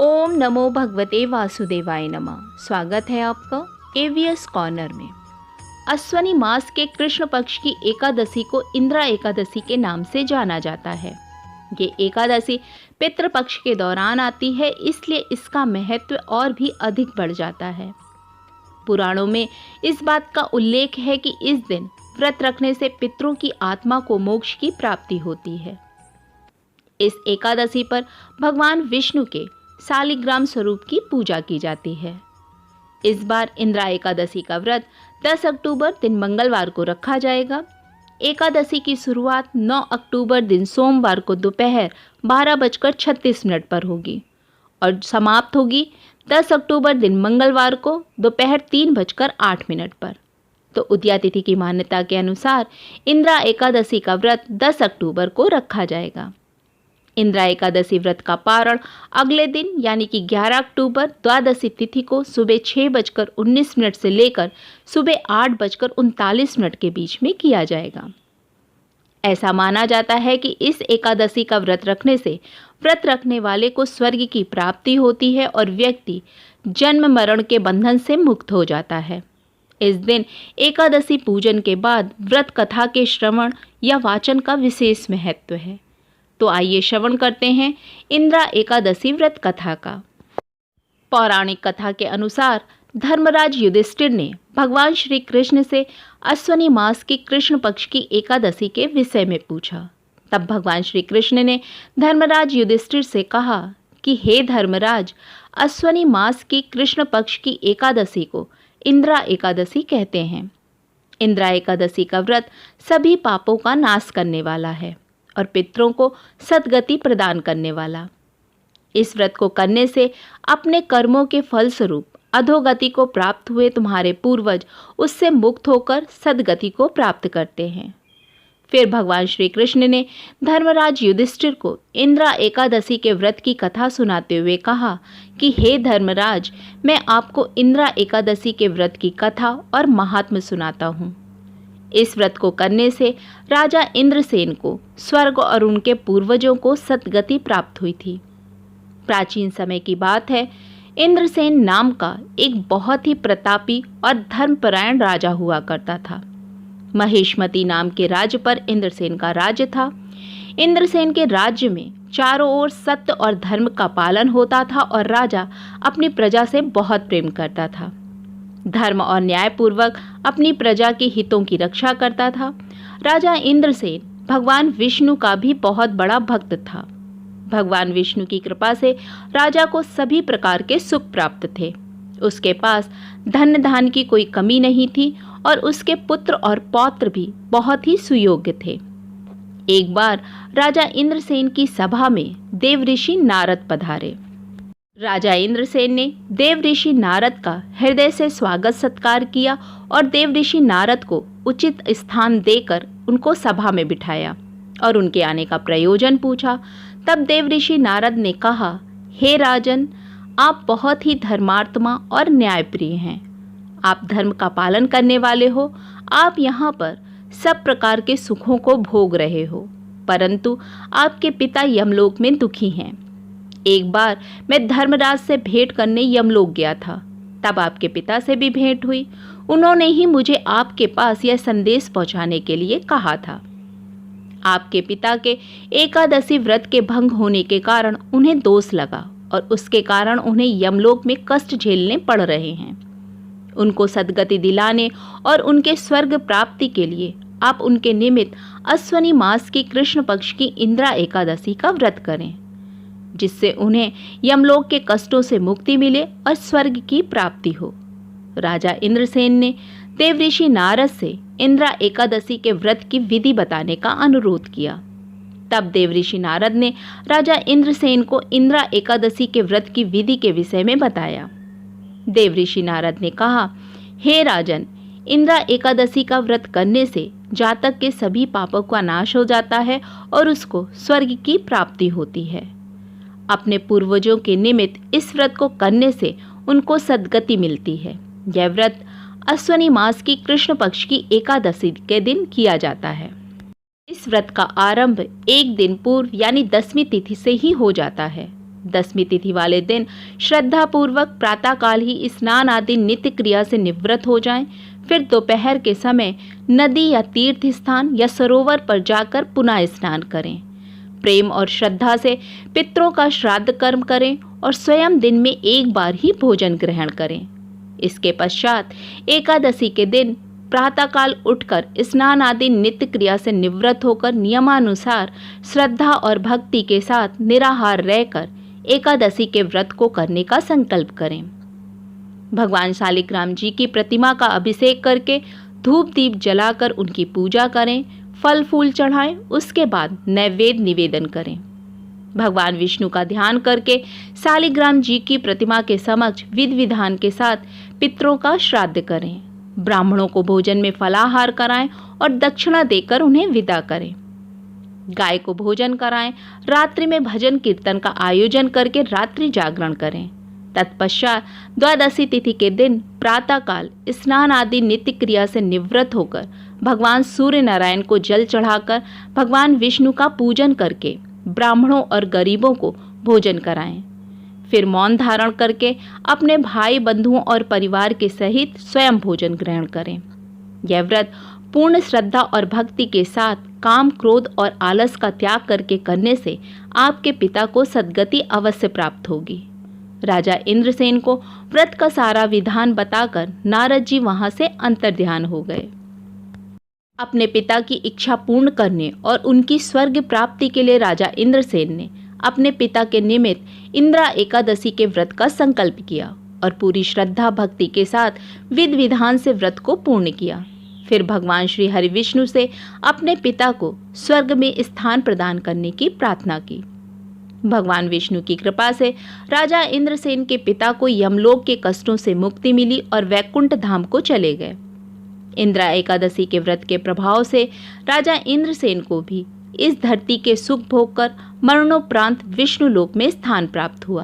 ओम नमो भगवते वासुदेवाय नमः। स्वागत है आपका एवीएस कॉर्नर में। अश्वनी मास के कृष्ण पक्ष की एकादशी को इंद्रा एकादशी के नाम से जाना जाता है। ये एकादशी पितृपक्ष के दौरान आती है, इसलिए इसका महत्व और भी अधिक बढ़ जाता है। पुराणों में इस बात का उल्लेख है कि इस दिन व्रत रखने से पितरों की आत्मा को मोक्ष की प्राप्ति होती है। इस एकादशी पर भगवान विष्णु के शालिग्राम स्वरूप की पूजा की जाती है। इस बार इंद्रा एकादशी का व्रत 10 अक्टूबर दिन मंगलवार को रखा जाएगा। एकादशी की शुरुआत 9 अक्टूबर दिन सोमवार को दोपहर 12:36 पर होगी और समाप्त होगी 10 अक्टूबर दिन मंगलवार को दोपहर 3:08 पर। तो उदया तिथि की मान्यता के अनुसार इंद्रा एकादशी का व्रत 10 अक्टूबर को रखा जाएगा। इंद्रा एकादशी व्रत का पारण अगले दिन यानी कि 11 अक्टूबर द्वादशी तिथि को सुबह 6:19 से लेकर सुबह 8:39 के बीच में किया जाएगा। ऐसा माना जाता है कि इस एकादशी का व्रत रखने से व्रत रखने वाले को स्वर्ग की प्राप्ति होती है और व्यक्ति जन्म मरण के बंधन से मुक्त हो जाता है। इस दिन एकादशी पूजन के बाद व्रत कथा के श्रवण या वाचन का विशेष महत्व है। तो आइए श्रवण करते हैं इंद्रा एकादशी व्रत कथा का। पौराणिक कथा के अनुसार धर्मराज युधिष्ठिर ने भगवान श्री कृष्ण से अश्वनी मास की कृष्ण पक्ष की एकादशी के विषय में पूछा। तब भगवान श्री कृष्ण ने धर्मराज युधिष्ठिर से कहा कि हे धर्मराज, अश्वनी मास की कृष्ण पक्ष की एकादशी को इंद्रा एकादशी कहते हैं। इंद्रा एकादशी का व्रत सभी पापों का नाश करने वाला है और पितरों को सद्गति प्रदान करने वाला। इस व्रत को करने से अपने कर्मों के फलस्वरूप अधोगति को प्राप्त हुए तुम्हारे पूर्वज उससे मुक्त होकर सद्गति को प्राप्त करते हैं। फिर भगवान श्री कृष्ण ने धर्मराज युधिष्ठिर को इंद्रा एकादशी के व्रत की कथा सुनाते हुए कहा कि हे धर्मराज, मैं आपको इंद्रा एकादशी के व्रत की कथा और महात्म्य सुनाता हूँ। इस व्रत को करने से राजा इंद्रसेन को स्वर्ग और उनके पूर्वजों को सद्गति प्राप्त हुई थी। प्राचीन समय की बात है, इंद्रसेन नाम का एक बहुत ही प्रतापी और धर्मपरायण राजा हुआ करता था। महेशमती नाम के राज्य पर इंद्रसेन का राज्य था। इंद्रसेन के राज्य में चारों ओर सत्य और धर्म का पालन होता था और राजा अपनी प्रजा से बहुत प्रेम करता था। धर्म और न्यायपूर्वक अपनी प्रजा के हितों की रक्षा करता था। राजा इंद्रसेन भगवान विष्णु का भी बहुत बड़ा भक्त था। भगवान विष्णु की कृपा से राजा को सभी प्रकार के सुख प्राप्त थे। उसके पास धन धान की कोई कमी नहीं थी और उसके पुत्र और पौत्र भी बहुत ही सुयोग्य थे। एक बार राजा इंद्रसेन की सभा में देव ऋषि नारद पधारे। राजा इंद्रसेन ने देव ऋषि नारद का हृदय से स्वागत सत्कार किया और देव ऋषि नारद को उचित स्थान देकर उनको सभा में बिठाया और उनके आने का प्रयोजन पूछा। तब देव ऋषि नारद ने कहा, हे राजन, आप बहुत ही धर्मात्मा और न्यायप्रिय हैं। आप धर्म का पालन करने वाले हो। आप यहाँ पर सब प्रकार के सुखों को भोग रहे हो, परंतु आपके पिता यमलोक में दुखी हैं। एक बार मैं धर्मराज से भेंट करने यमलोक गया था। तब आपके पिता से भी भेंट हुई। उन्होंने ही मुझे आपके पास यह संदेश पहुंचाने के लिए कहा था। आपके पिता के एकादशी व्रत के भंग होने के कारण उन्हें दोष लगा और उसके कारण उन्हें यमलोक में कष्ट झेलने पड़ रहे हैं। उनको सद्गति दिलाने और उनके स्वर्ग प्राप्ति के लिए आप उनके निमित्त अश्वनी मास की कृष्ण पक्ष की इंद्रा एकादशी का व्रत करें, जिससे उन्हें यमलोक के कष्टों से मुक्ति मिले और स्वर्ग की प्राप्ति हो। राजा इंद्रसेन ने देव ऋषि नारद से इंद्रा एकादशी के व्रत की विधि बताने का अनुरोध किया। तब देव ऋषि नारद ने राजा इंद्रसेन को इंद्रा एकादशी के व्रत की विधि के विषय में बताया। देव ऋषि नारद ने कहा, हे राजन, इंद्रा एकादशी का व्रत करने से जातक के सभी पापों का नाश हो जाता है और उसको स्वर्ग की प्राप्ति होती है। अपने पूर्वजों के निमित्त इस व्रत को करने से उनको सद्गति मिलती है। यह व्रत अश्वनी मास की कृष्ण पक्ष की एकादशी के दिन किया जाता है। इस व्रत का आरंभ एक दिन पूर्व यानी 10वीं तिथि से ही हो जाता है। दसवीं तिथि वाले दिन श्रद्धापूर्वक प्रातःकाल ही स्नान आदि नित्य क्रिया से निवृत्त हो जाएं। फिर दोपहर के समय नदी या तीर्थ स्थान या सरोवर पर जाकर पुनः स्नान करें। प्रेम और श्रद्धा से पितरों का श्राद्ध कर्म करें और स्वयं दिन में एक बार ही भोजन ग्रहण करें। इसके पश्चात एकादशी के दिन प्रातःकाल उठकर स्नान आदि नित्य क्रिया से निवृत्त होकर नियमानुसार श्रद्धा और भक्ति के साथ निराहार रहकर एकादशी के व्रत को करने का संकल्प करें। भगवान शालिग्राम जी की प्रतिमा का अभिषेक करके धूप दीप जलाकर उनकी पूजा करें, फल फूल चढ़ाएं, उसके बाद नैवेद्य निवेदन करें। भगवान विष्णु का ध्यान करके शालिग्राम जी की प्रतिमा के समक्ष विधि विधान के साथ पितरों का श्राद्ध करें। ब्राह्मणों को भोजन में फलाहार कराएं और दक्षिणा देकर उन्हें विदा करें। गाय को भोजन कराएं। रात्रि में भजन कीर्तन का आयोजन करके रात्रि जागरण करें। तत्पश्चात द्वादशी तिथि के दिन प्रातःकाल स्नान आदि नित्य क्रिया से निवृत्त होकर भगवान सूर्य नारायण को जल चढ़ाकर भगवान विष्णु का पूजन करके ब्राह्मणों और गरीबों को भोजन कराएं। फिर मौन धारण करके अपने भाई बंधुओं और परिवार के सहित स्वयं भोजन ग्रहण करें। यह व्रत पूर्ण श्रद्धा और भक्ति के साथ काम, क्रोध और आलस का त्याग करके करने से आपके पिता को सद्गति अवश्य प्राप्त होगी। राजा इंद्रसेन को व्रत का सारा विधान बताकर नारद जी वहां से अंतर्ध्यान हो गए। अपने पिता की इच्छा पूर्ण करने और उनकी स्वर्ग प्राप्ति के लिए राजा इंद्रसेन ने अपने पिता के निमित्त इंद्रा एकादशी के व्रत का संकल्प किया और पूरी श्रद्धा भक्ति के साथ विधि विधान से व्रत को पूर्ण किया। फिर भगवान श्री हरि विष्णु से अपने पिता को स्वर्ग में स्थान प्रदान करने की प्रार्थना की। भगवान विष्णु की कृपा से राजा इंद्रसेन के पिता को यमलोक के कष्टों से मुक्ति मिली और वैकुंठ धाम को चले गए। इंद्रा एकादशी के व्रत के प्रभाव से राजा इंद्रसेन को भी इस धरती के सुख भोग कर मरणोपरांत विष्णु लोक में स्थान प्राप्त हुआ।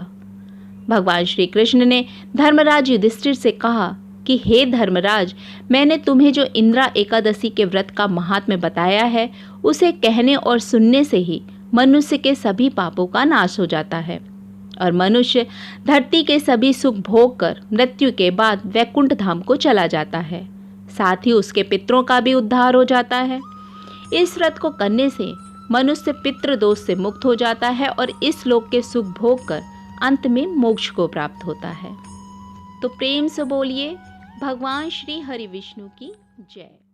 भगवान श्री कृष्ण ने धर्मराज युधिष्ठिर से कहा कि हे धर्मराज, मैंने तुम्हें जो इंद्रा एकादशी के व्रत का महात्म्य बताया है, उसे कहने और सुनने से ही मनुष्य के सभी पापों का नाश हो जाता है और मनुष्य धरती के सभी सुख भोग कर मृत्यु के बाद वैकुंठ धाम को चला जाता है। साथ ही उसके पितरों का भी उद्धार हो जाता है। इस व्रत को करने से मनुष्य पितृदोष से मुक्त हो जाता है और इस लोक के सुख भोग कर अंत में मोक्ष को प्राप्त होता है। तो प्रेम से बोलिए भगवान श्री हरि विष्णु की जय।